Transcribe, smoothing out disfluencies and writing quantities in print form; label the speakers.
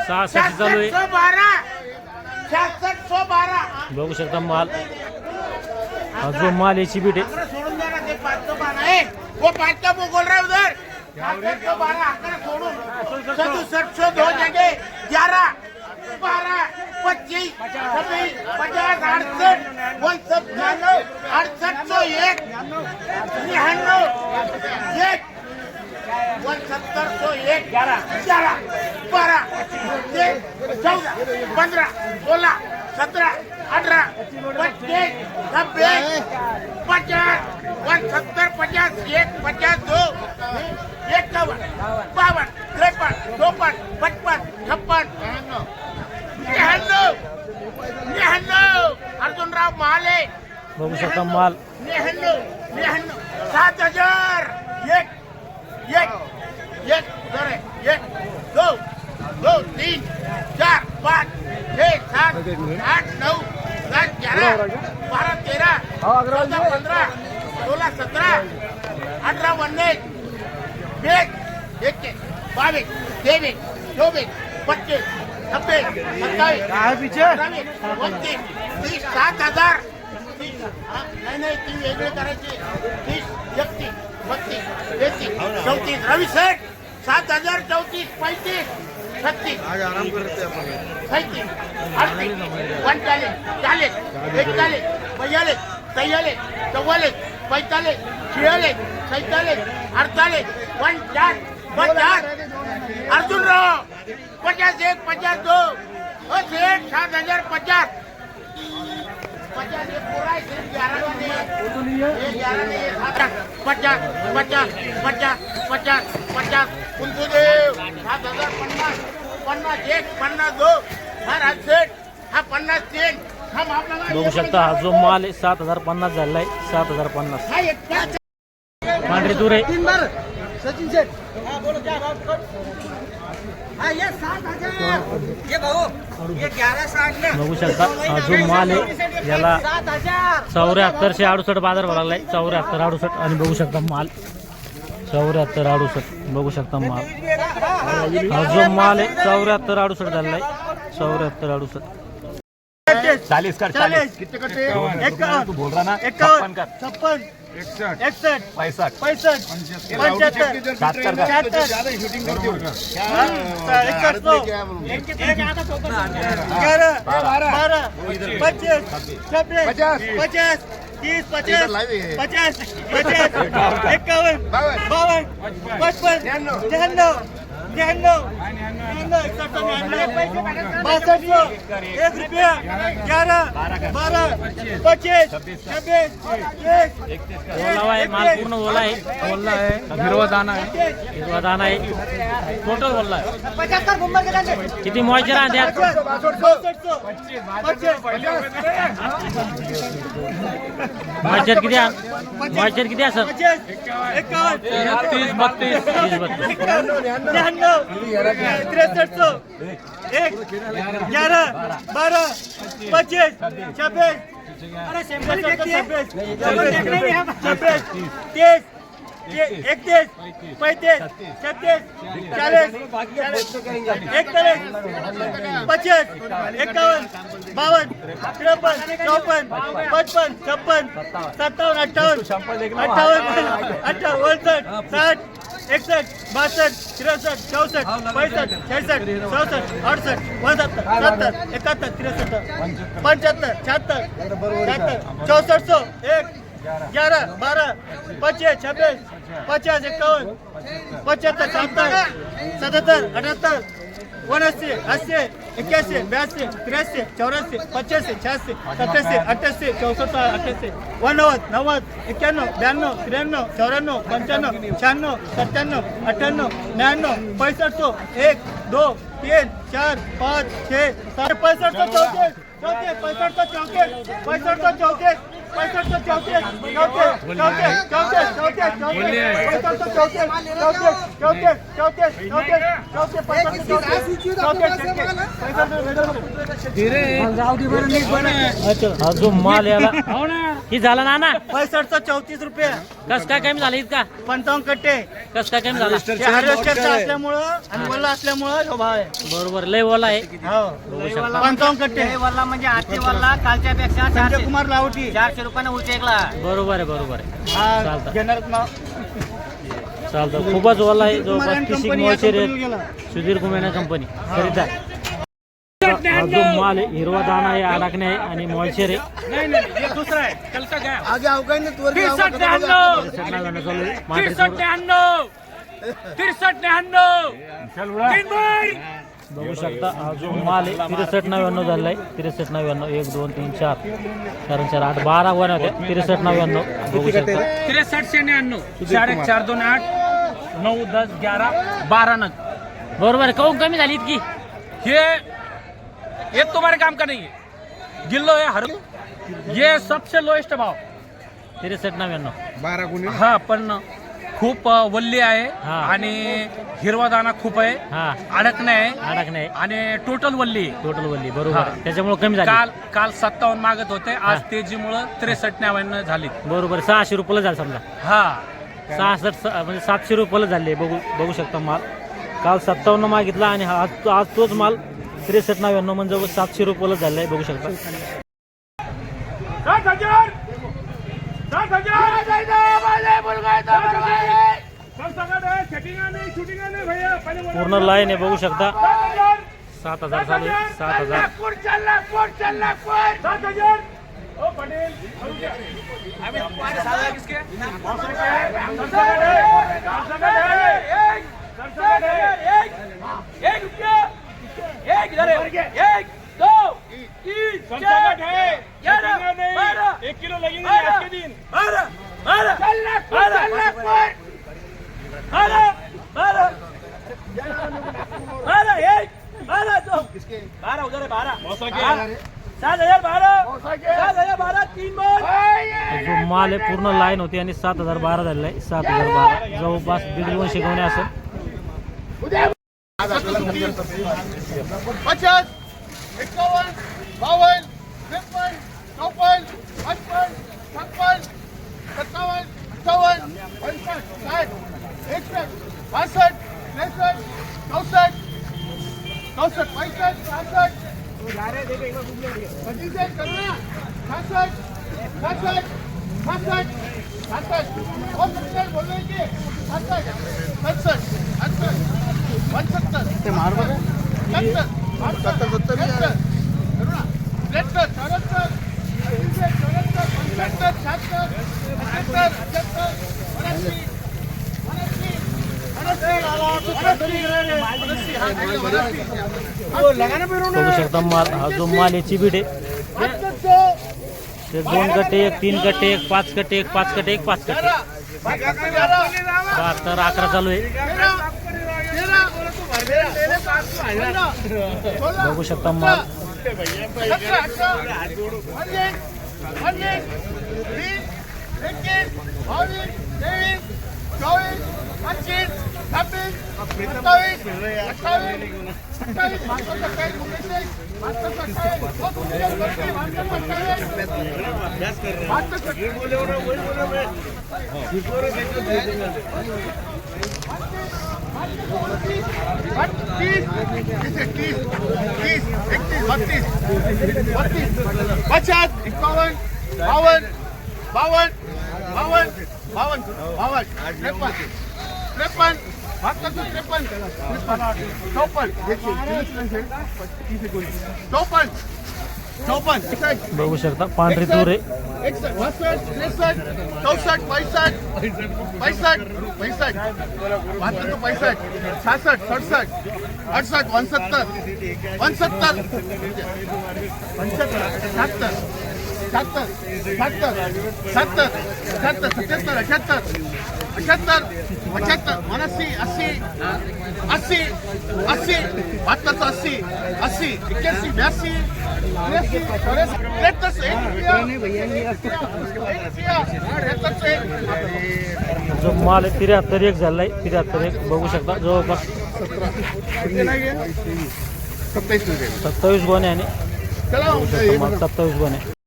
Speaker 1: 66 चालू आहे.
Speaker 2: 6612
Speaker 1: बघू शकता माल हा जो माल याची बीट आहे.
Speaker 2: सोडून द्या ना ते 512 आहे. वो 5 का बोल रहा है उधर 512 आकर छोड़ो 67 दो जगह 11 12 25 26 50 68 197 6801 99 1 170 11 12 13 14 15 16 17 18 25 26 50 170 50 1 50 2 51 52 53 54 55 56 99 अर्जुनराव महाले
Speaker 1: बघू शकता माल
Speaker 2: 7000 1 1 1 1 2 2 3 4 5 6 7 8 9 10 11 12 13 14 15 16 17 18 19 20 21 22 23 24 25 26 27 29 30 7000 नाही ती वेगळी करायची 30 31 32 33 34 रवी सेठ 7000 34 35 36 आराम करते आपण 37 38 39 40 41 42 43 44 45 46 47 48 50 50 अर्जुनराव 51 52 ओ सेठ 7050 50 पूरा है सिर्फ 11 वाले ये 11 नहीं 50 50 50 50 50 कुंकुदेव 7050 50 1 50 2 हर सेठ हा 50 3 हम आप लगा
Speaker 1: बघू शकता हा जो माल आहे 7050 झालेला आहे. 7050
Speaker 2: हा एक
Speaker 1: पांढरी दूर आहे.
Speaker 2: 3 बार सचिन सेठ हां बोलो क्या भाव हाँ ये 7000 ये भाऊ ये 1160
Speaker 1: बघू शकता हा जो माल आहे याला 74 68 बाजार भरायला आहे. 74 68 आणि बघू शकता माल 74 68 बघू शकता माल हा जो माल आहे 74 68 झालेला आहे. 74 68
Speaker 3: 40 कर 40
Speaker 2: कितने कटे
Speaker 3: तू बोल रहा ना
Speaker 2: 51
Speaker 3: कर
Speaker 2: 56 61
Speaker 3: 65
Speaker 2: 65 75
Speaker 3: 70
Speaker 2: शूटिंग करते हो 11 12 25 26 50 30 50 50 50 51 52 55 99 99 1 रुपया 11 12 25 26
Speaker 1: ओला आहे माल पूर्ण ओला आहे.
Speaker 3: बोलना है हिरवा दाना है
Speaker 1: हिरवा दाना आहे टोटल ओला आहे.
Speaker 2: 75 मुंबई के
Speaker 1: किती मॉइश्चर आहे त्यात? मॉइश्चर किती आहे? मॉइश्चर किती असं
Speaker 2: 31
Speaker 1: 30 32 30 32
Speaker 2: 63 1 11 12 25 26 अरे सैंपल 26 30 31 35 36 40 41 50 51 52 53 54 55 56 57 58 58 60 61 62 63 64 65 66 67 68 69 70 71 73 75 76 74 1 11 12 25 26 50 51 75 77 78 89 80 81 82 83 84 85 86 87 88 64 88 90 91 91 92 93 94 95 96 97 98 99 65 1 2 3 4 5 6 7 65 64 65 64 65 64
Speaker 1: हा जो माल याला ही झाला ना
Speaker 2: 6534 रुपये.
Speaker 1: कस काय कमी झालं इतका
Speaker 2: 55 कट्टे.
Speaker 1: कस काय कमी झाला
Speaker 2: हे हार्वेस्टरचं असल्यामुळं आणि वल्ला असल्यामुळं हा भाव आहे.
Speaker 1: बरोबर लय ओला आहे
Speaker 2: हो 55 कट्टे.
Speaker 4: वल्ला म्हणजे आजचे वल्ला कालच्या पेक्षा
Speaker 2: संजय कुमार लावटी
Speaker 4: 400 रुपयानं उचेकला.
Speaker 1: बरोबर आहे बरोबर आहे
Speaker 2: हा
Speaker 1: चालतं.
Speaker 2: घेणारच नाव.
Speaker 1: चालतं खूपच ओला आहे जवळपास
Speaker 2: कुमार
Speaker 1: फिशिंग
Speaker 2: कंपनी या
Speaker 1: मॉइश्चर
Speaker 2: कंपनीला गेला.
Speaker 1: सुधीर कुमेना कंपनी खरीदा हा जो माल आहे हिरवा दाणा आहे अडकणे आहे आणि मॉइश्चर आहे
Speaker 2: दुसरा आहे.
Speaker 5: आगे अवघड नाही तोर
Speaker 1: बघू शकता हा जो माल आहे 63-99 झालेला आहे 63-99 1 2 3 4 कारण 4 8 12 वन होत्या 63-99 बघू शकता
Speaker 3: 63-99 4-1-4-2-8 9-10-11 नग.
Speaker 1: बरोबर आहे काहून कमी झाली इतकी
Speaker 3: ये तुम्हारे काम का नहीं है. गिल्लो है हर ये सबसे लोएस्ट भाव.
Speaker 1: 63-99
Speaker 3: हा पण खूप वल्ली आहे
Speaker 1: हा.
Speaker 3: आणि हिरवा दाना खूप आहे.
Speaker 1: हा
Speaker 3: अडकणे आहे
Speaker 1: अडकणे आहे
Speaker 3: आणि टोटल वल्ली आहे.
Speaker 1: टोटल वल्ली बरोबर
Speaker 3: हा.
Speaker 1: आहे. त्याच्यामुळे कमी झाली
Speaker 3: काल 57 मागत होते आज तेजीमुळे 63-99 झाली.
Speaker 1: बरोबर 600 रुपयाला झालं समजा
Speaker 3: हा
Speaker 1: 66 म्हणजे 700 रुपयाला झाले बघू शकता माल काल 57 मागितला आणि आज तोच माल 63-99 म्हणजे 700 रुपयाला झालेला आहे बघू शकता
Speaker 3: 60,000
Speaker 1: पूर्ण लाईन आहे बघू शकता 7,000 चालू आहे 7,000
Speaker 3: 1 किलो लगेंगे आज के दिन.
Speaker 1: 12 जो माल आहे पूर्ण लाईन होती आणि 7,012 झालेला आहे 7,012 जवळपास 1.5 शिकवणे असेल
Speaker 5: 50 51 52 53 54 55 56 57 58 59 60 61 62 63 64 65 65
Speaker 1: बघू शकता माल हा जो माल याची बीड आहे ते 2 कट्टे 1 3 कट्टे 1 5 कट्टे 1 5 कट्टे 1 5 कट्टे 12-11 चालू आहे बघू शकता माल
Speaker 5: 54
Speaker 1: बघू शकता पांढरी तूर आहे
Speaker 5: 61 63 64 65 65 65 65 66 67 68 69 70 71 72 75 76 76 77 77 77 78 78 75 80 80 80 80 72 80 80 81 82
Speaker 1: जो माल आहे 73 एक झालाय 73 एक बघू शकता जवळपास
Speaker 5: 27
Speaker 1: 27 गोणे आणि 27 गोणे